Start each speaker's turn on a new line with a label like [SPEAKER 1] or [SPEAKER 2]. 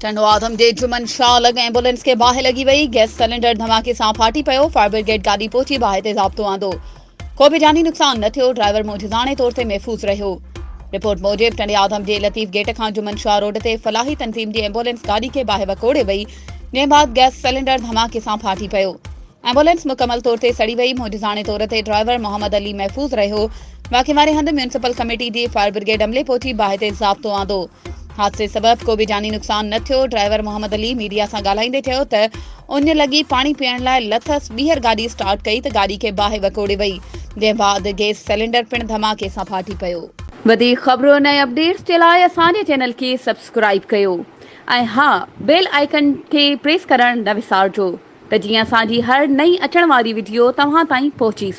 [SPEAKER 1] टंडो आदम जे जुमन शाह लॻ एम्बुलेंस के बाहि लगी वई। गैस सिलेंडर धमाके सां फाटी पियो। फायर ब्रिगेड गाॾी पहुची बाहि ते ज़ाब्तो आंदो। को बि जानी नुक़सान न थियो। ड्राइवर मुजिज़ाने तौर ते महफ़ूज़ रहियो। रिपोर्ट मूजिब टंडे आदम जे लतीफ़ गेट खां जुमन शाह रोड ते फलाही तंज़ीम जी एम्बुलेंस गाॾी खे बाहि वकोड़े वई, जंहिं बाद गैस सिलेंडर धमाके सां फाटी पियो। एम्बुलेंस मुकमल तौर ते सड़ी वई। मुजिज़ाने तौर ते ड्राइवर मोहम्मद अली महफ़ूज़ रहियो। वाक़े वारे हंधि म्यूनिसिपल कमेटी जी फायर ब्रिगेड अमले पहुची बाहि ते ज़ाब्तो आंदो। हादसे सबब को बि जानी नुक़सान न थियो। ड्राइवर मोहम्मद अली मीडिया सां ॻाल्हाईंदे चयो त उन लॻी पाणी पीअण लाइ लथसि, ॿीहर गाॾी स्टार्ट कई त गाॾी खे बाहि वकोड़े वई, जंहिं बाद गैस सिलेंडर पिणु धमाके सां फाटी पियो। वधीक ख़बरूं ऐं अपडेट्स जे लाइ असांजे चैनल खे सब्सक्राइब कयो ऐं हा, बेल आइकन खे प्रेस करणु न विसारिजो त जीअं असांजी हर नई अचण वारी वीडियो तव्हां ताईं पहुची